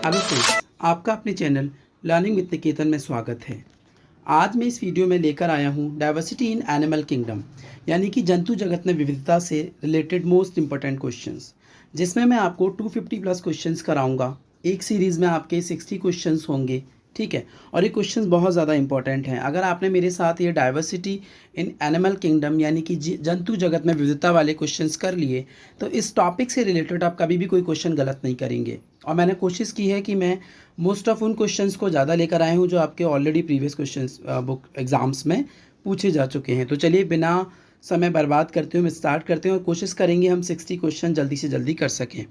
Hello friends, आपका अपने channel learning with निकेतन में स्वागत है। आज मैं इस वीडियो में लेकर आया हूँ डाइवर्सिटी इन एनिमल किंगडम, यानी कि जंतु जगत में विविधता से रिलेटेड मोस्ट इंपॉर्टेंट क्वेश्चंस, जिसमें मैं आपको 250 प्लस क्वेश्चंस कराऊंगा। एक सीरीज़ में आपके 60 क्वेश्चंस होंगे, ठीक है। और ये क्वेश्चंस बहुत ज़्यादा इंपॉर्टेंट हैं। अगर आपने मेरे साथ ये डाइवर्सिटी इन एनिमल किंगडम यानी कि जंतु जगत में विविधता वाले क्वेश्चंस कर लिए, तो इस टॉपिक से रिलेटेड आप कभी भी कोई क्वेश्चन गलत नहीं करेंगे। और मैंने कोशिश की है कि मैं मोस्ट ऑफ उन क्वेश्चंस को ज़्यादा लेकर आए हूँ जो आपके already previous questions book exams में पूछे जा चुके हैं। तो चलिए बिना समय बर्बाद करते हुए स्टार्ट करते हैं और कोशिश करेंगे हम 60 क्वेश्चन जल्दी से जल्दी कर सकें।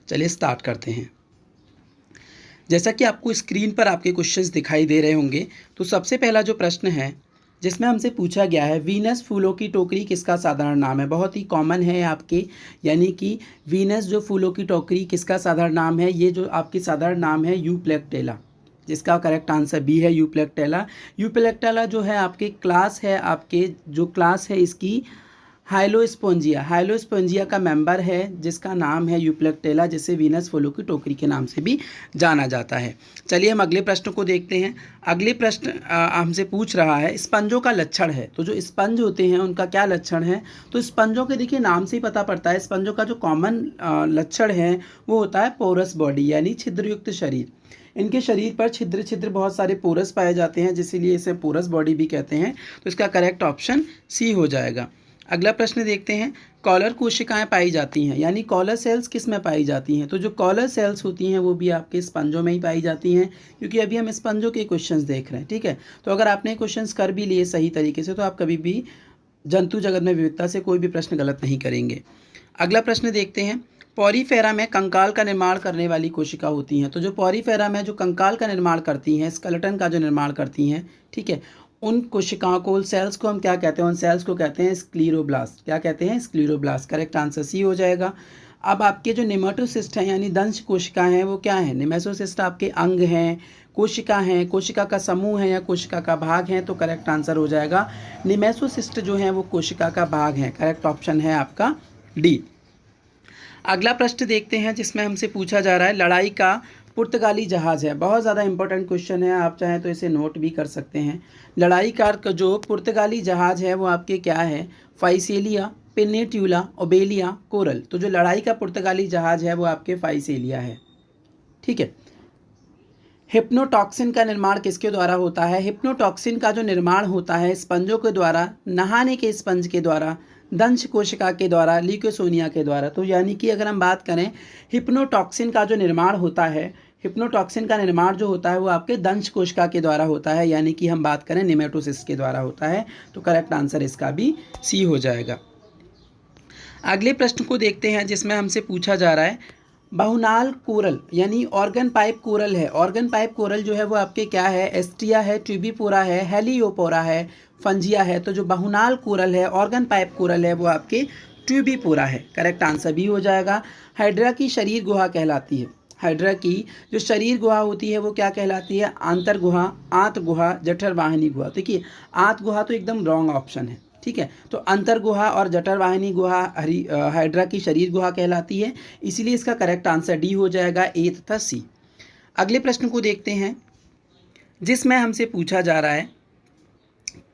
चलिए स्टार्ट करते हैं। जैसा कि आपको स्क्रीन पर आपके क्वेश्चंस दिखाई दे रहे होंगे, तो सबसे पहला जो प्रश्न है जिसमें हमसे पूछा गया है, वीनस फूलों की टोकरी किसका साधारण नाम है। बहुत ही कॉमन है आपके, यानी कि वीनस जो फूलों की टोकरी किसका साधारण नाम है। ये जो आपकी साधारण नाम है यूप्लेक्टेला, जिसका करेक्ट आंसर बी है, यूप्लेक्टेला। यूप्लेक्टेला जो है आपके क्लास है, आपके जो क्लास है इसकी हाइलोस्पोंजिया, हाइलोस्पोंजिया का मेंबर है जिसका नाम है यूप्लेक्टेला, जिसे वीनस फूलों की टोकरी के नाम से भी जाना जाता है। चलिए हम अगले प्रश्न को देखते हैं। अगले प्रश्न हमसे पूछ रहा है स्पंजों का लक्षण है। तो जो स्पंज होते हैं उनका क्या लक्षण है, तो स्पंजों के देखिए नाम से ही पता पड़ता है। स्पंजों का जो कॉमन लक्षण है वो होता है पोरस बॉडी, यानी छिद्रयुक्त शरीर। इनके शरीर पर छिद्र छिद्र बहुत सारे पोरस पाए जाते हैं, जिसलिए इसे पोरस बॉडी भी कहते हैं। तो इसका करेक्ट ऑप्शन सी हो जाएगा। अगला प्रश्न देखते हैं। कॉलर कोशिकाएं पाई जाती हैं, यानी कॉलर सेल्स किस में पाई जाती हैं। तो जो कॉलर सेल्स होती हैं वो भी आपके स्पंजों में ही पाई जाती हैं, क्योंकि अभी हम स्पंजों के क्वेश्चंस देख रहे हैं, ठीक है। तो अगर आपने क्वेश्चंस कर भी लिए सही तरीके से, तो आप कभी भी जंतु जगत में विविधता से कोई भी प्रश्न गलत नहीं करेंगे। अगला प्रश्न देखते हैं। पॉरीफेरा में कंकाल का निर्माण करने वाली कोशिका होती हैं। तो जो पॉरीफेरा में जो कंकाल का निर्माण करती हैं, स्केलेटन का जो निर्माण करती हैं, ठीक है, उन कोशिकाओं को, सेल्स को हम क्या कहते हैं, उन सेल्स को कहते हैं स्क्लीरोब्लास्ट। क्या कहते हैं, स्क्लीरोब्लास्ट। करेक्ट आंसर सी हो जाएगा। अब आपके जो निमेटोसिस्ट हैं यानी दंश कोशिकाएं हैं वो क्या है। निमेटोसिस्ट आपके अंग हैं, कोशिका हैं, कोशिका का समूह है या कोशिका का भाग है। तो करेक्ट आंसर हो जाएगा निमेटोसिस्ट जो है वो कोशिका का भाग है। करेक्ट ऑप्शन है आपका डी। अगला प्रश्न देखते हैं जिसमें हमसे पूछा जा रहा है लड़ाई का पुर्तगाली जहाज़ है। बहुत ज़्यादा इंपॉर्टेंट क्वेश्चन है, आप चाहें तो इसे नोट भी कर सकते हैं। लड़ाई का जो पुर्तगाली जहाज़ है वो आपके क्या है, फाइसेलिया, पेनेट्यूला, ओबेलिया, कोरल। तो जो लड़ाई का पुर्तगाली जहाज़ है वो आपके फाइसेलिया है, ठीक है। हिप्नोटॉक्सिन का निर्माण किसके द्वारा होता है। हिप्नोटॉक्सिन का जो निर्माण होता है स्पंजों के द्वारा, नहाने के स्पंज के द्वारा, दंश कोशिका के द्वारा, ल्यूकोसोनिया के द्वारा। तो यानी कि अगर हम बात करें हिप्नोटॉक्सिन का जो निर्माण होता है, हिप्नोटॉक्सिन का निर्माण जो होता है वो आपके दंश कोशिका के द्वारा होता है, यानी कि हम बात करें निमेटोसिस्ट के द्वारा होता है। तो करेक्ट आंसर इसका भी सी हो जाएगा। अगले प्रश्न को देखते हैं जिसमें हमसे पूछा जा रहा है बहुनाल कोरल, यानी ऑर्गन पाइप कोरल है। ऑर्गन पाइप कोरल जो है वो आपके क्या है, एस्ट्रिया है, ट्यूबिपोरा है, हेलियोपोरा है, फंजिया है। तो जो बहुनाल कोरल है, ऑर्गन पाइप कोरल है, वो आपके ट्यूबिपोरा है। करेक्ट आंसर भी हो जाएगा। हाइड्रा की शरीर गुहा कहलाती है। हाइड्रा की जो शरीर गुहा होती है वो क्या कहलाती है, आंतर गुहा, आंत गुहा, जठरवाहिनी गुहा। देखिए आंत गुहा तो एकदम रॉन्ग ऑप्शन है, ठीक है। तो अंतर गुहा और जठरवाहिनी गुहा हाइड्रा की शरीर गुहा कहलाती है, इसीलिए इसका करेक्ट आंसर डी हो जाएगा, ए तथा सी। अगले प्रश्न को देखते हैं जिसमें हमसे पूछा जा रहा है,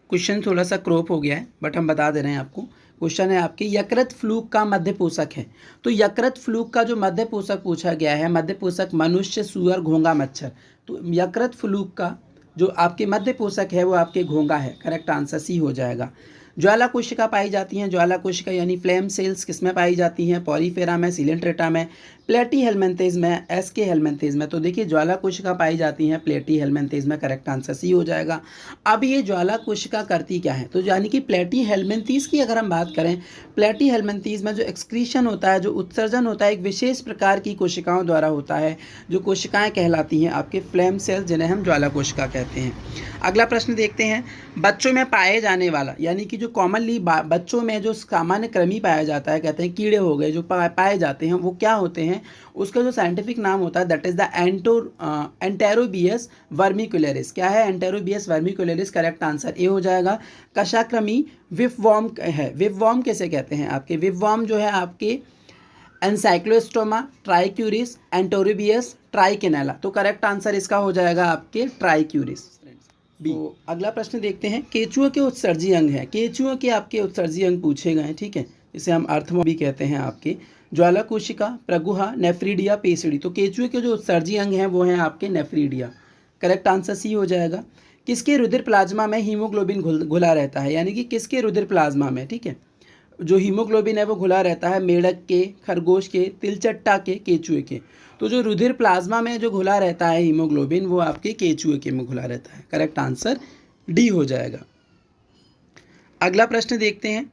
क्वेश्चन थोड़ा सा क्रॉप हो गया है बट हम बता दे रहे हैं आपको। क्वेश्चन है आपके यकृत फ्लूक का मध्य पोषक है। तो यकृत फ्लूक का जो मध्य पोषक पूछा गया है, मध्य पोषक मनुष्य, सुअर, घोंगा, मच्छर। तो यकृत फ्लूक का जो आपके मध्य पोषक है वो आपके घोंगा है। करेक्ट आंसर सी हो जाएगा। ज्वाला कोशिका पाई जाती हैं। ज्वाला कोशिका यानी फ्लेम सेल्स किस में पाई जाती हैं, पॉरीफेरा में, सिलेंट्रेटा में, प्लेटी हेलमेंथेज में, एसके हेलमेंथेज में। तो देखिए ज्वाला कोशिका पाई जाती हैं प्लेटी हेलमेंथेज में। करेक्ट आंसर सी हो जाएगा। अब ये ज्वाला कोशिका करती क्या है, तो यानी कि प्लेटी हेलमेंथीज की अगर हम बात करें, प्लेटी हेलमेंथीज में जो एक्सक्रीशन होता है, जो उत्सर्जन होता है, एक विशेष प्रकार की कोशिकाओं द्वारा होता है, जो कोशिकाएं कहलाती हैं आपके फ्लेम सेल्स, जिन्हें हम ज्वाला कोशिका कहते हैं। अगला प्रश्न देखते हैं। बच्चों में पाए जाने वाला, यानी कि जो कॉमनली बच्चों में जो सामान्य कृमि पाया जाता है, कहते हैं कीड़े हो गए जो पाए जाते हैं, वो क्या होते हैं, उसका जो साइंटिफिक नाम होता है दैट इज द एंटेरोबियस वर्मिकुलरिस। क्या है, एंटेरोबियस वर्मिकुलरिस। करेक्ट आंसर ए हो जाएगा। कशाक्रमी विपवॉर्म है। विपवॉर्म कैसे कहते हैं, आपके विपवॉर्म जो है आपके एनसाइक्लोस्टोमा, ट्राइक्यूरिस, एंटोरिबियस, ट्राइकेनेला। तो करेक्ट आंसर इसका हो जाएगा आपके ट्राइक्यूरिस। तो अगला प्रश्न देखते हैं, केचुआ के उत्सर्जी अंग हैं। केचुआ के आपके उत्सर्जी अंग पूछे गए हैं, ठीक है, इसे हम अर्थमा भी कहते हैं आपके। ज्वाला कोशिका, प्रगुहा, नेफ्रीडिया, पेसिडी। तो केचुए के जो उत्सर्जी अंग हैं वो हैं आपके नेफ्रीडिया। करेक्ट आंसर सी हो जाएगा। किसके रुधिर प्लाज्मा में हीमोग्लोबिन घुला रहता है, यानी कि किसके रुधिर प्लाज्मा में, ठीक है, जो हीमोग्लोबिन है वो घुला रहता है? मेढक के, खरगोश के, तिलचट्टा के, केचुए के। तो जो रुधिर प्लाज्मा में जो घुला रहता है हीमोग्लोबिन वो आपके केचुए के में घुला रहता है। करेक्ट आंसर डी हो जाएगा। अगला प्रश्न देखते हैं,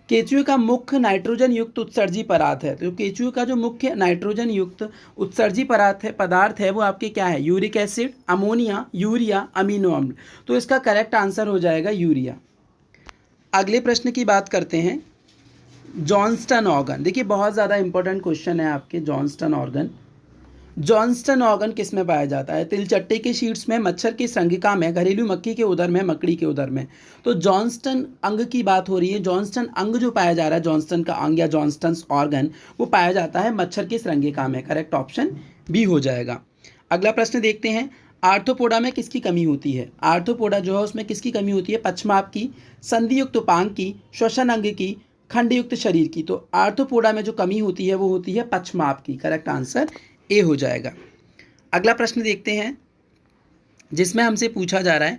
केचुए का मुख्य नाइट्रोजन युक्त उत्सर्जी पदार्थ है। तो केचुए का जो मुख्य नाइट्रोजन युक्त उत्सर्जी पदार्थ है वो आपके क्या है? Uric acid, ammonia, urea, amino अम्ल। तो इसका करेक्ट आंसर हो जाएगा यूरिया। अगले प्रश्न की बात करते हैं, जॉन्स्टन ऑर्गन। देखिए बहुत ज़्यादा इंपॉर्टेंट क्वेश्चन है आपके। जॉन्स्टन ऑर्गन, जॉन्स्टन ऑर्गन किस में पाया जाता है? तिलचट्टे के शीट्स में, मच्छर की श्रृंगिका में, घरेलू मक्खी के उदर में, मकड़ी के उदर में। तो जॉन्स्टन अंग की बात हो रही है। जॉन्स्टन अंग जो पाया जा रहा है, जॉन्स्टन का अंग या जॉन्स्टन ऑर्गन, वो पाया जाता है मच्छर की श्रृंगिका में। करेक्ट ऑप्शन बी हो जाएगा। अगला प्रश्न देखते हैं, आर्थ्रोपोडा में किसकी कमी होती है? आर्थ्रोपोडा जो है उसमें किसकी कमी होती है? पक्षमाप की, संधियुक्त उपांग की, श्वसन अंग की, खंडयुक्त शरीर की। तो आर्थ्रोपोडा में जो कमी होती है वो होती है पक्षमाप की। करेक्ट आंसर ए हो जाएगा। अगला प्रश्न देखते हैं, जिसमें हमसे पूछा जा रहा है,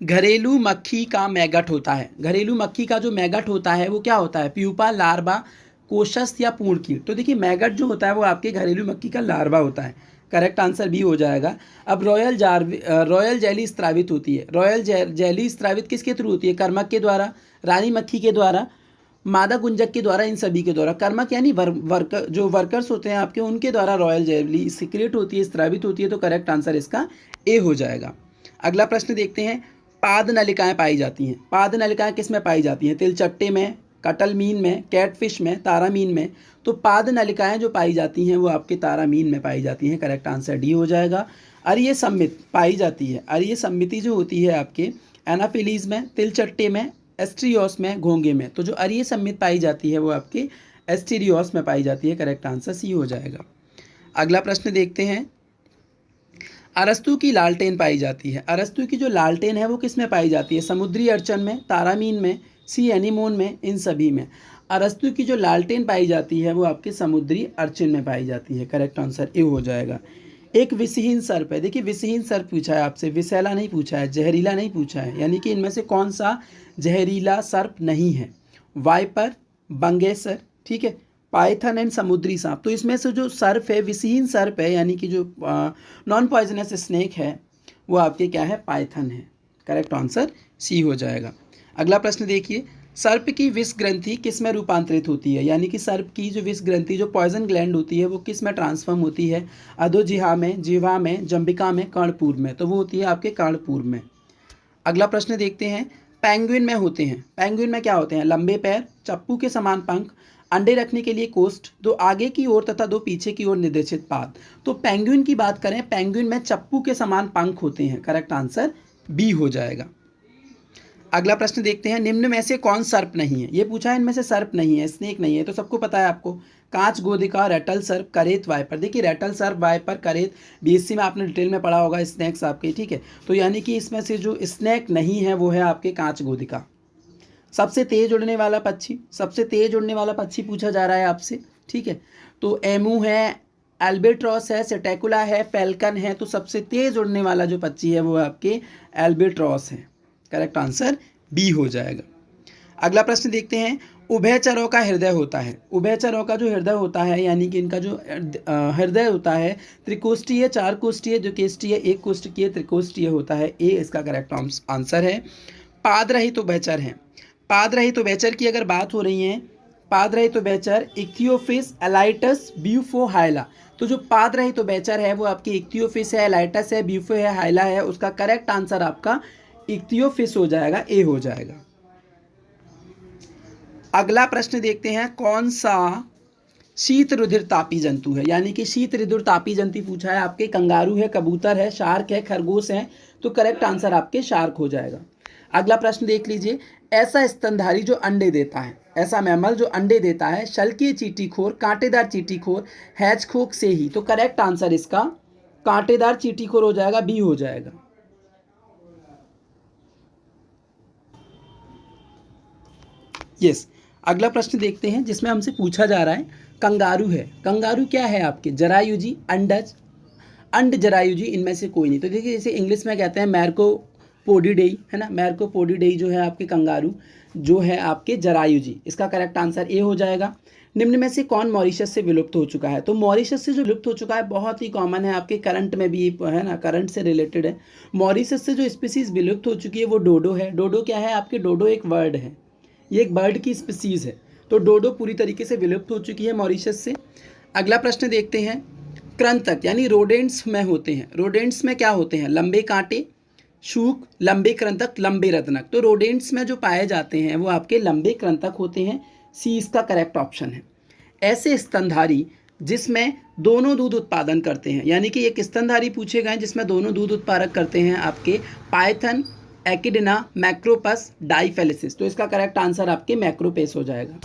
घरेलू मक्खी का मैगट होता है। घरेलू मक्खी का जो मैगट होता है वो क्या होता है? प्यूपा, लार्वा, कोशस या पूर्ण कीट। तो देखिए मैगट जो होता है वो आपके घरेलू मक्खी का लार्वा होता है। करेक्ट आंसर बी हो जाएगा। अब रॉयल जेली स्त्रावित होती है। रॉयल जेली स्त्रावित किसके थ्रू होती है? कर्मक के द्वारा, रानी मक्खी के द्वारा, मादा गुंजक के द्वारा, इन सभी के द्वारा। कर्मक यानी जो वर्कर्स होते हैं आपके, उनके द्वारा रॉयल जेली सिक्रेट होती है, स्त्रावित होती है। तो करेक्ट आंसर इसका ए हो जाएगा। अगला प्रश्न देखते हैं, पाद नलिकाएं पाई जाती हैं। पाद नलिकाएं किस में पाई जाती हैं? तिलचट्टे में, कटलमीन में, कैटफिश में, तारामीन में। तो पाद नलिकाएं जो पाई जाती हैं वो आपके तारामीन में पाई जाती हैं। करेक्ट आंसर डी हो जाएगा। अरीय सम्मित पाई जाती है। अरीय सम्मिति जो होती है आपके एनाफिलीज में, तिलचट्टे में, एस्ट्रियोस में, घोंगे में। तो जो अरीय सम्मित पाई जाती है वो आपके एस्टीरियोस में पाई जाती है। करेक्ट आंसर सी हो जाएगा। अगला प्रश्न देखते हैं, अरस्तु की लालटेन पाई जाती है। अरस्तु की जो लालटेन है वो किस में पाई जाती है? समुद्री अर्चन में, तारामीन में, सी एनीमोन में, इन सभी में। अरस्तु की जो लालटेन पाई जाती है वो आपके समुद्री अर्चिन में पाई जाती है। करेक्ट आंसर ए हो जाएगा। एक विषहीन सर्प है। देखिए विषहीन सर्प पूछा है आपसे, विषैला नहीं पूछा है, जहरीला नहीं पूछा है, यानी कि इनमें से कौन सा जहरीला सर्प नहीं है? वाइपर, बंगेसर, ठीक है, पाइथन एंड समुद्री सांप। तो इसमें से जो सर्प है, विषहीन सर्प है, यानी कि जो नॉन पॉइजनस स्नेक है वो आपके क्या है? पाइथन है। करेक्ट आंसर सी हो जाएगा। अगला प्रश्न देखिए, सर्प की विष ग्रंथि किस में रूपांतरित होती है? यानी कि सर्प की जो विष ग्रंथि, जो पॉइजन ग्लैंड होती है, वो किस में ट्रांसफॉर्म होती है? अधोजिह्वा में, जिह्वा में, जंबिका में, कर्णपूर में। तो वो होती है आपके कर्णपूर में। अगला प्रश्न देखते हैं, पेंगुइन में होते हैं। पेंगुइन में क्या होते हैं? लंबे पैर, चप्पू के समान पंख, अंडे रखने के लिए कोष्ठ, दो आगे की ओर तथा दो पीछे की ओर निर्देशित पाद। तो पेंगुइन की बात करें, पेंगुइन में चप्पू के समान पंख होते हैं। करेक्ट आंसर बी हो जाएगा। अगला प्रश्न देखते हैं, निम्न में से कौन सर्प नहीं है? ये पूछा है, इनमें से सर्प नहीं है, स्नेक नहीं है। तो सबको पता है आपको, कांच गोदिका, रेटल सर्प, करेत, वाइपर। देखिए रेटल सर्प, वाइपर, करेत बीएससी में आपने डिटेल में पढ़ा होगा, स्नेक्स आपके, ठीक है। तो यानी कि इसमें से जो स्नेक नहीं है वो है आपके कांच गोदिका। सबसे तेज उड़ने वाला पक्षी, सबसे तेज उड़ने वाला पक्षी पूछा जा रहा है आपसे, ठीक है। तो एमू है, एल्बेट्रॉस है, सेटेकुला है, फैल्कन है। तो सबसे तेज उड़ने वाला जो पक्षी है वो आपके एल्बेट्रॉस है। करेक्ट आंसर बी हो जाएगा। अगला प्रश्न देखते हैं, उभयचरों का हृदय होता है। उभयचरों का जो हृदय होता है, यानी कि इनका जो हृदय होता है, त्रिकोष्ठीय, चार कोष्ठीय, द्विकोष्ठीय, एक कोष्ठकीय, त्रिकोष्ठीय होता है। ए इसका करेक्ट आंसर है। पाद रहित उभयचर है। पाद रहित उभयचर की अगर बात हो रही है, पाद रहित उभयचर इक्थियोफिस, एलाइटस, ब्यूफो, हाइला। तो जो पाद रहित उभयचर है वो आपकी इक्थियोफिस है, एलाइटस है, ब्यूफो है, हाइला है। उसका करेक्ट आंसर आपका इक्थियोफिस हो जाएगा, ए हो जाएगा। अगला प्रश्न देखते हैं, कौन सा शीत रुधिर तापी जंतु है? यानी कि शीत रुधिर तापी जंतु पूछा है आपके, कंगारू है, कबूतर है, शार्क है, खरगोश है। तो करेक्ट आंसर आपके शार्क हो जाएगा। अगला प्रश्न देख लीजिए, ऐसा स्तनधारी जो अंडे देता है, ऐसा मैमल जो अंडे देता है, शल्कीय चींटीखोर, कांटेदार चींटीखोर, हैजहोग से ही। तो करेक्ट आंसर इसका कांटेदार चींटीखोर हो जाएगा, बी हो जाएगा। यस, अगला प्रश्न देखते हैं जिसमें हमसे पूछा जा रहा है, कंगारू है, कंगारू क्या है आपके, जरायुजी, अंडज, अंड जरायुजी, इनमें से कोई नहीं। तो देखिए जैसे इंग्लिश में कहते हैं मैरकोपोडिडेई, है ना, मैरकोपोडिडेई जो है आपके कंगारू जो है आपके जरायुजी, इसका करेक्ट आंसर ए हो जाएगा। निम्न में से कौन मॉरिशस से विलुप्त हो चुका है, तो मॉरिशस से जो विलुप्त हो चुका है बहुत ही कॉमन है, आपके करंट में भी है ना, करंट से रिलेटेड है। मॉरिशस से जो स्पीसीज विलुप्त हो चुकी है वो डोडो है। डोडो क्या है आपके, डोडो एक वर्ड है, ये एक बर्ड की स्पीसीज है। तो डोडो पूरी तरीके से विलुप्त हो चुकी है मॉरिशस से। अगला प्रश्न देखते हैं, कृंतक यानी रोडेंट्स में होते हैं, रोडेंट्स में क्या होते हैं, लंबे कांटे, शूक, लंबे कृंतक, लंबे रत्नक। तो रोडेंट्स में जो पाए जाते हैं वो आपके लंबे कृंतक होते हैं, सी इसका करेक्ट ऑप्शन है। ऐसे स्तनधारी जिसमें दोनों दूध उत्पादन करते हैं, यानी कि एक स्तनधारी पूछे गए जिसमें दोनों दूध उत्पादक करते हैं आपके पाइथन, एकिडिना, मैक्रोपस, डाइफेलिसिस। तो इसका करेक्ट आंसर आपके मैक्रोपेस हो जाएगा।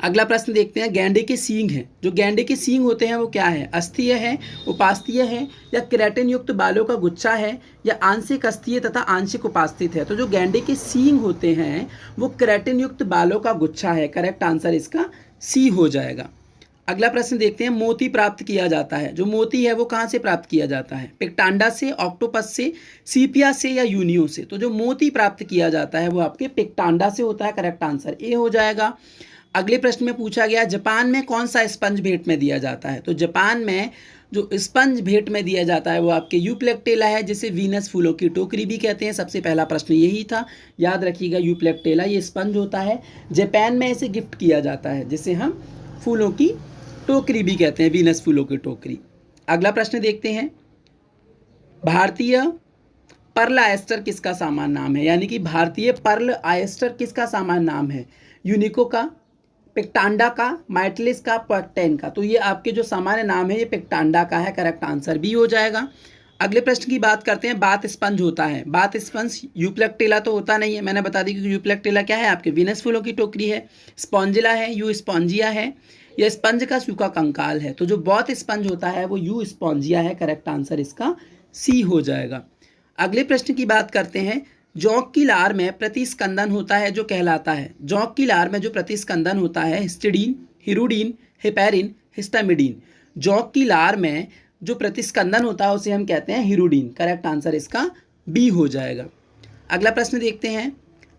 अगला प्रश्न देखते हैं, गैंडे के सींग हैं, जो गैंडे के सींग होते हैं वो क्या है, अस्थिय है, उपास्थीय है, या केराटिन युक्त बालों का गुच्छा है, या आंशिक अस्थिय तथा आंशिक उपास्थित है। तो जो गैंडे के सींग होते हैं वो केराटिन युक्त बालों का गुच्छा है, करेक्ट आंसर इसका सी हो जाएगा। अगला प्रश्न देखते हैं, मोती प्राप्त किया जाता है, जो मोती है वो कहाँ से प्राप्त किया जाता है, पिक्टांडा से, ऑक्टोपस से, सीपिया से, या यूनियो से। तो जो मोती प्राप्त किया जाता है वो आपके पिक्टांडा से होता है, करेक्ट आंसर ए हो जाएगा। अगले प्रश्न में पूछा गया, जापान में कौन सा स्पंज भेंट में दिया जाता है, तो जापान में जो स्पंज भेंट में दिया जाता है वो आपके यूप्लेक्टेला है, जिसे वीनस फूलों की टोकरी भी कहते हैं। सबसे पहला प्रश्न यही था, याद रखिएगा, यूप्लेक्टेला ये स्पंज होता है, जापान में इसे गिफ्ट किया जाता है, जिसे हम फूलों की टोकरी भी कहते हैं, वीनस फूलों की टोकरी। अगला प्रश्न देखते हैं, भारतीय पर्ल आयस्टर किसका सामान्य नाम है, यानी कि भारतीय पर्ल आयस्टर किसका सामान्य नाम है, यूनिको का, पिक्टांडा का, माइटलिस का, पर्टेन का। तो ये आपके जो सामान्य नाम है ये पिक्टांडा का है, करेक्ट आंसर भी हो जाएगा। अगले प्रश्न की बात करते हैं, बात स्पंज होता है, बात स्पंज यूप्लेक्टेला तो होता नहीं है, मैंने बता दी कि यूप्लेक्टेला क्या है आपके वीनस फूलों की टोकरी है, स्पॉन्जिला है, यू स्पॉन्जिया है, यह स्पंज का सूखा कंकाल है। तो जो बॉथ स्पंज होता है वो यू स्पॉन्जिया है, करेक्ट आंसर इसका सी हो जाएगा। अगले प्रश्न की बात करते हैं, जौंक की लार में प्रतिस्कंदन होता है जो कहलाता है, जौंक की लार में जो प्रतिस्कंदन होता है, हिस्टिडीन, हिरुडीन, हेपेरिन, हिस्टामिडीन। जौंक की लार में जो प्रतिस्कंदन होता है उसे हम कहते हैं हिरुडीन, करेक्ट आंसर इसका बी हो जाएगा। अगला प्रश्न देखते हैं,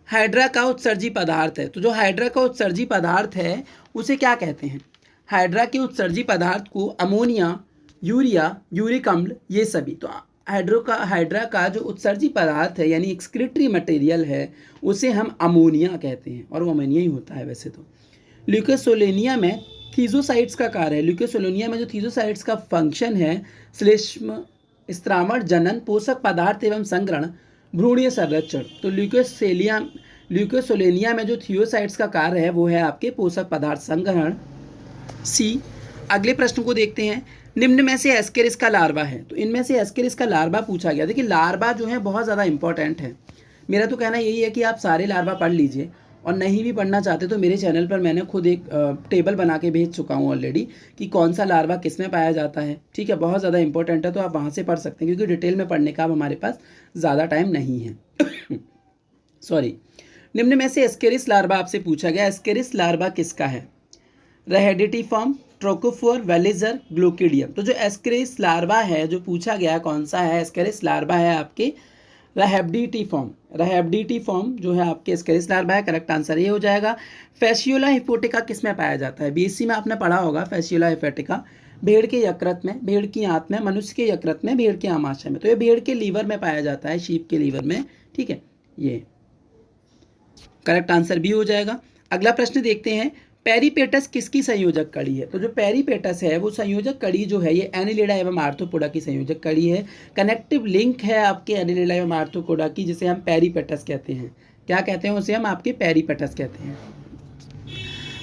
हाइड्रा का उत्सर्जी पदार्थ है, तो जो हाइड्रा का उत्सर्जी पदार्थ है उसे क्या कहते हैं, हाइड्रा के उत्सर्जी पदार्थ को अमोनिया, यूरिया, यूरिक अम्ल, ये सभी। तो हाइड्रा का जो उत्सर्जी पदार्थ है यानी एक्सक्रीटरी मटेरियल है उसे हम अमोनिया कहते हैं, और वो अमोनिया ही होता है वैसे तो। ल्यूकोसोलेनिया में थीजोसाइट्स का कार्य है, ल्यूकोसोलेनिया में जो थीजोसाइट्स का फंक्शन है, श्लेष्म, स्त्रावण, जनन, पोषक पदार्थ एवं संग्रहण, भ्रूणीय संरक्षण। तो ल्यूकोसोलेनिया में जो थियोसाइट्स का कार्य है वो है आपके पोषक पदार्थ संग्रहण, सी। अगले प्रश्न को देखते हैं, निम्न में से एस्केरिस का लार्वा है, तो इनमें से एस्केरिस का लार्वा पूछा गया। देखिए लार्वा जो है बहुत ज़्यादा इंपॉर्टेंट है, मेरा तो कहना यही है कि आप सारे लार्वा पढ़ लीजिए, और नहीं भी पढ़ना चाहते तो मेरे चैनल पर मैंने खुद एक टेबल बना के भेज चुका हूँ ऑलरेडी कि कौन सा लार्वा किस में पाया जाता है, ठीक है, बहुत ज़्यादा इंपॉर्टेंट है, तो आप वहाँ से पढ़ सकते हैं, क्योंकि डिटेल में पढ़ने का अब हमारे पास ज़्यादा टाइम नहीं है। सॉरी। निम्न में से एस्केरिस लार्वा आपसे पूछा गया, एस्केरिस लार्वा किसका है, रेहेडिटिफॉर्म, ट्रोकोफोर, वेलिजर, ग्लोकिडियम। तो जो एस्केरिस लार्वा है जो पूछा गया कौन सा है, एस्केरिस लार्वा है आपके रेहेडिटिफॉर्म, रेहेडिटिफॉर्म जो है आपके एस्केरिस लार्वा है, करेक्ट आंसर ये हो जाएगा। फैसियोला हिपोटिका किस में पाया जाता है, बीएससी में आपने पढ़ा होगा, फैसियोला हिपोटिका भेड़ के यकृत में, भेड़ की आंत में, मनुष्य के यकृत में, भेड़ के आमाशय में। तो ये भेड़ के लीवर में पाया जाता है, शीप के लीवर में, ठीक है, ये करेक्ट आंसर भी हो जाएगा। अगला प्रश्न देखते हैं, पेरीपेटस किसकी संयोजक कड़ी है, तो जो पेरीपेटस है वो संयोजक कड़ी जो है ये एनिलिडा एवं आर्थ्रोपोडा की संयोजक कड़ी है, कनेक्टिव लिंक है आपके एनिलिडा एवं आर्थ्रोपोडा की, जिसे हम पेरीपेटस कहते हैं। क्या कहते हैं उसे, हम आपके पेरीपेटस कहते हैं।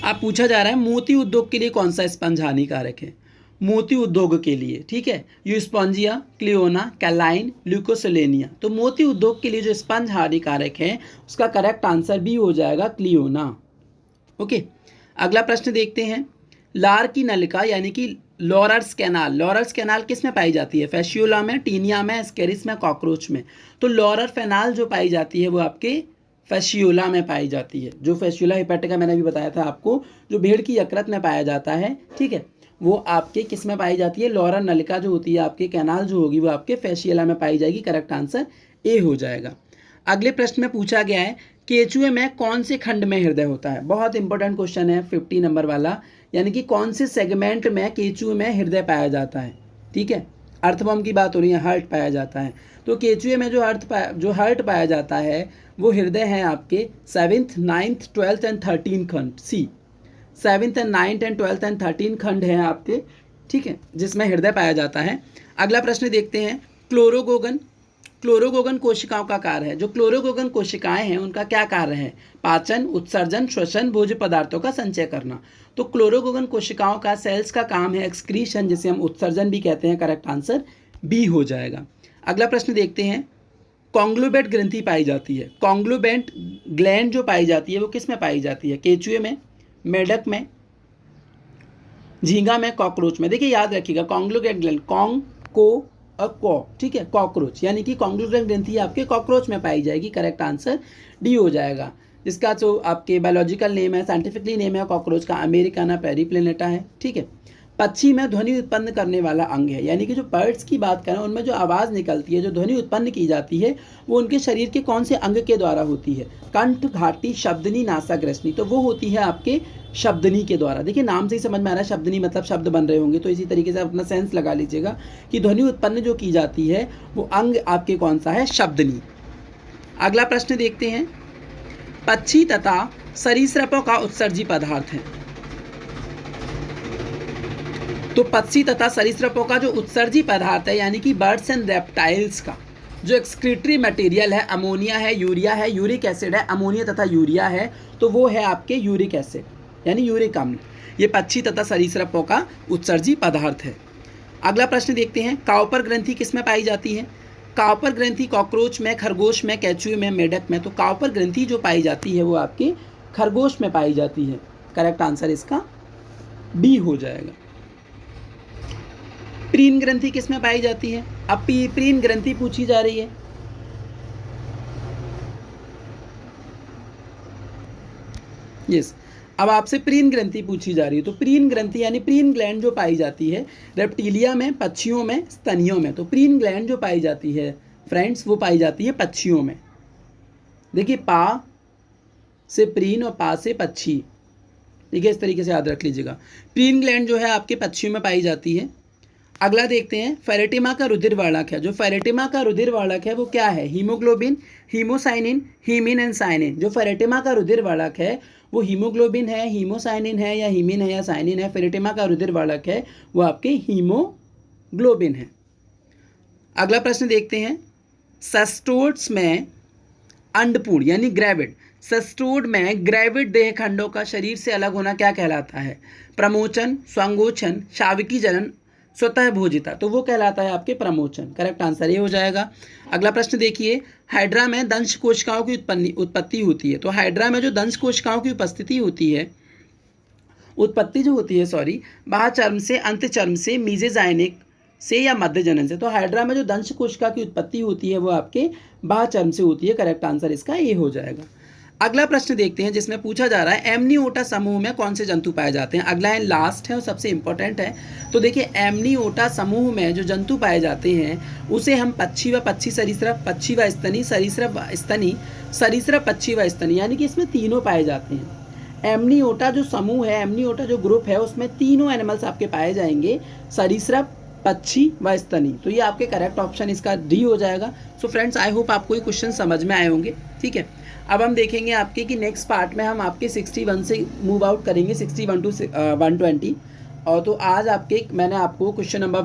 आप पूछा जा रहा है मोती उद्योग के लिए कौन सा स्पंज हानिकारक है, मोती उद्योग के लिए, ठीक है, यूस्पॉन्जिया, क्लियोना, कैलाइन, ल्यूकोसेलेनिया। तो मोती उद्योग के लिए जो स्पंज हानिकारक है उसका करेक्ट आंसर भी हो जाएगा क्लियोना। ओके, अगला प्रश्न देखते हैं। लार की नलिका यानी कि लॉरर्स कैनाल, लॉरर्स कैनाल किस में पाई जाती है? फैशियोला में, टीनिया में, एस्केरिस में, कॉकरोच में। तो लॉरर फेनाल जो पाई जाती है वो आपके फैशियोला में पाई जाती है। जो फैशियोला हेपेटिका मैंने अभी बताया था आपको, जो भेड़ की यकृत में पाया जाता है, ठीक है, वो आपके किस में पाई जाती है? लॉरर नलिका जो होती है आपके कैनाल जो होगी वो आपके फैशियोला में पाई जाएगी। करेक्ट आंसर ए हो जाएगा। अगले प्रश्न में पूछा गया है केचुए में कौन से खंड में हृदय होता है? बहुत इंपॉर्टेंट क्वेश्चन है, 50 नंबर वाला, यानी कि कौन से सेगमेंट में केचुए में हृदय पाया जाता है, ठीक है। अर्थवर्म की बात हो रही है, हार्ट पाया जाता है। तो केचुए में जो हार्ट पाया जाता है वो हृदय है आपके 7th, 9th, 12th एंड 13 खंड, सी 7th and 9th and 12th and 13 खंड हैं आपके, ठीक है, जिसमें हृदय पाया जाता है। अगला प्रश्न देखते हैं। क्लोरोगोगन, क्लोरोगोगन कोशिकाओं का कार्य है। जो क्लोरोगोगन कोशिकाएं हैं उनका क्या कार्य है? पाचन, उत्सर्जन, श्वसन, भोज्य पदार्थों का संचय करना। तो क्लोरोगोगन कोशिकाओं का, सेल्स का काम है एक्सक्रीशन, जिसे हम उत्सर्जन भी कहते हैं। करेक्ट आंसर बी हो जाएगा। अगला प्रश्न देखते हैं। कॉन्ग्लोबेट ग्रंथि पाई जाती है। कॉन्ग्लोबेट ग्लैंड जो पाई जाती है वो किस में पाई जाती है? केचुए में, मेढक में, झींगा में, कॉकरोच में। देखिए याद रखिएगा, कॉन्ग्लोबेट ग्लैंड, कॉन्ग, को और कॉ, ठीक है, कॉकरोच, यानी कि कॉन्ग्लोबेट ग्रंथि आपके कॉकरोच में पाई जाएगी। करेक्ट आंसर डी हो जाएगा। जिसका जो आपके बायोलॉजिकल नेम है, साइंटिफिकली नेम है कॉकरोच का, अमेरिकाना पेरिप्लेनेटा है, ठीक है। पक्षी में ध्वनि उत्पन्न करने वाला अंग है, यानी कि जो बर्ड्स की बात करें उनमें जो आवाज़ निकलती है, जो ध्वनि उत्पन्न की जाती है, वो उनके शरीर के कौन से अंग के द्वारा होती है? कंठ, घाटी, शब्दनी, नासा, ग्रसनी। तो वो होती है आपके शब्दनी के द्वारा। देखिए नाम से ही समझ में आ रहा है शब्दनी मतलब शब्द बन रहे होंगे, तो इसी तरीके से अपना सेंस लगा लीजिएगा कि ध्वनि उत्पन्न जो की जाती है वो अंग आपके कौन सा है? शब्दनी। अगला प्रश्न देखते हैं। पक्षी तथा सरीसृपों का उत्सर्जी पदार्थ है। तो पक्षी तथा सरीसृपों का जो उत्सर्जी पदार्थ है, यानी कि बर्ड्स एंड रेप्टाइल्स का जो एक्सक्रीटरी मटेरियल है, अमोनिया है, यूरिया है, यूरिक एसिड है, अमोनिया तथा यूरिया है, तो वो है आपके यूरिक एसिड यानी यूरिक अम्ल। ये पक्षी तथा सरीसृपों का उत्सर्जी पदार्थ है। अगला प्रश्न देखते हैं। काउपर ग्रंथि किस में पाई जाती है? काउपर ग्रंथि कॉकरोच में, खरगोश में, केचुए में, मेढक में। तो काउपर ग्रंथि जो पाई जाती है वो आपके खरगोश में पाई जाती है। करेक्ट आंसर इसका बी हो जाएगा। प्रीन ग्रंथि किस में पाई जाती है? अब प्रीन ग्रंथि पूछी जा रही है। यस, अब आपसे प्रीन ग्रंथि पूछी जा रही है। तो प्रीन ग्रंथि यानी प्रीन ग्लैंड जो पाई जाती है रेप्टिलिया में, पक्षियों में, स्तनियों में। तो प्रीन ग्लैंड जो पाई जाती है फ्रेंड्स वो पाई जाती है पक्षियों में। देखिए पा से प्रीन और पा से पक्षी, ठीक है, इस तरीके से याद रख लीजिएगा। प्रीन ग्लैंड जो है आपके पक्षियों में पाई जाती है। अगला देखते हैं। फेरेटिमा का रुधिर वर्णक है। जो फेरेटिमा का रुधिर वर्णक है वो क्या है? Haemoglobin, haemocyanin, haemin and cyanin. जो फेरेटिमा का रुधिर वर्णक है वो हीमोग्लोबिन है, हीमोसाइनिन है, या हीमिन है या साइनिन है। फेरेटिमा का रुधिर वर्णक है वो आपके हीमोग्लोबिन है। अगला प्रश्न देखते हैं। सेस्टोड्स में अंडपूर्ण यानी ग्रेविड, सेस्टोड में ग्रेविड देह खंडों का शरीर से अलग होना क्या कहलाता है? प्रमोचन, स्वांगोचन, शावकी जनन, स्वतः भोजिता। तो वो कहलाता है आपके प्रमोचन। करेक्ट आंसर ये हो जाएगा। अगला प्रश्न देखिए। हाइड्रा में दंश कोशिकाओं की उत्पत्ति होती है। तो हाइड्रा में जो दंश कोशिकाओं की उत्पत्ति जो होती है बाह्य चर्म से, अंत चर्म से, मीजेजाइनिक से या मध्य जनन से। तो हाइड्रा में जो दंश कोशिका की उत्पत्ति होती है वो आपके बाह्य चर्म से होती है। करेक्ट आंसर इसका ए हो जाएगा। अगला प्रश्न देखते हैं जिसमें पूछा जा रहा है एमनियोटा समूह में कौन से जंतु पाए जाते हैं। अगला है लास्ट है और सबसे इंपॉर्टेंट है। तो देखिए एमनियोटा समूह में जो जंतु पाए जाते हैं उसे हम पक्षी व पक्षी सरीसृप, पक्षी व स्तनी, सरीसृप स्तनी, सरीसृप पक्षी व स्तनी, यानी कि इसमें तीनों पाए जाते हैं। एमनियोटा जो समूह है, एमनियोटा जो ग्रुप है उसमें तीनों एनिमल्स आपके पाए जाएंगे, सरीसृप, पक्षी व स्तनी। तो ये आपके करेक्ट ऑप्शन इसका डी हो जाएगा। सो फ्रेंड्स आई होप आपको ये क्वेश्चन समझ में आए होंगे। ठीक है, अब हम देखेंगे आपके कि नेक्स्ट पार्ट में हम आपके 61 से मूव आउट करेंगे 61 टू 120। और तो आज आपके मैंने आपको क्वेश्चन नंबर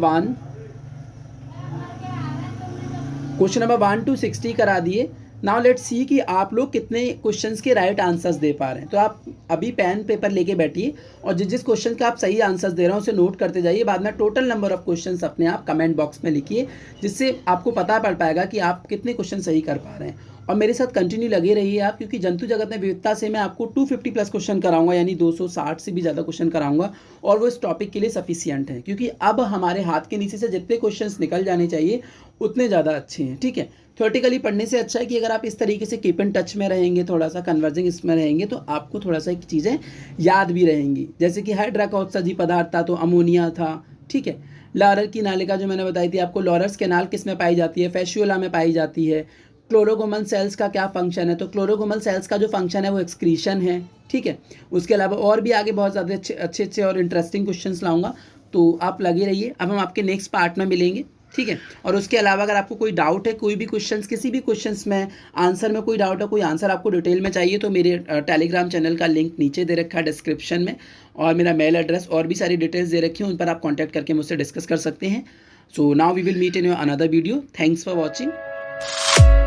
1 टू 60 करा दिए। नाउ लेट्स सी कि आप लोग कितने क्वेश्चंस के राइट आंसर्स दे पा रहे हैं। तो आप अभी पेन पेपर लेके बैठिए और जिस जिस क्वेश्चन का आप सही आंसर्स दे रहे हो उसे नोट करते जाइए। बाद में टोटल नंबर ऑफ क्वेश्चंस अपने आप कमेंट बॉक्स में लिखिए, जिससे आपको पता पड़ पाएगा कि आप कितने क्वेश्चन सही कर पा रहे हैं। और मेरे साथ कंटिन्यू लगे रहिए आप, क्योंकि जंतु जगत में विविधता से मैं आपको 250 प्लस क्वेश्चन कराऊंगा, यानी 260 से भी ज़्यादा क्वेश्चन कराऊंगा, और वो इस टॉपिक के लिए सफिशियंट है, क्योंकि अब हमारे हाथ के नीचे से जितने क्वेश्चंस निकल जाने चाहिए उतने ज़्यादा अच्छे हैं। ठीक है, थ्योरेटिकली पढ़ने से अच्छा है कि अगर आप इस तरीके से कीप इन टच में रहेंगे, थोड़ा सा कन्वर्जिंग इसमें रहेंगे, तो आपको थोड़ा सा एक चीज़ें याद भी रहेंगी। जैसे कि हाइड्रा का उत्सर्जी पदार्थ था तो अमोनिया था। ठीक है, लॉरर की नालिका जो मैंने बताई थी आपको, लॉरर्स कैनाल किस में पाई जाती है, फैशियोला में पाई जाती है। क्लोरोगोमल सेल्स का क्या फंक्शन है, तो क्लोरोगोमल सेल्स का जो फंक्शन है वो एक्सक्रीशन है। ठीक है, उसके अलावा और भी आगे बहुत ज़्यादा अच्छे और इंटरेस्टिंग क्वेश्चंस लाऊंगा, तो आप लगे रहिए। अब हम आपके नेक्स्ट पार्ट में मिलेंगे। ठीक है, और उसके अलावा अगर आपको कोई डाउट है, कोई भी क्वेश्चंस, किसी भी क्वेश्चंस में आंसर में कोई डाउट है, कोई आंसर आपको डिटेल में चाहिए, तो मेरे टेलीग्राम चैनल का लिंक नीचे दे रखा है डिस्क्रिप्शन में, और मेरा मेल एड्रेस और भी सारी डिटेल्स दे रखी हैं, उन पर आप कॉन्टैक्ट करके मुझसे डिस्कस कर सकते हैं। So now we will meet in your another video. Thanks for watching.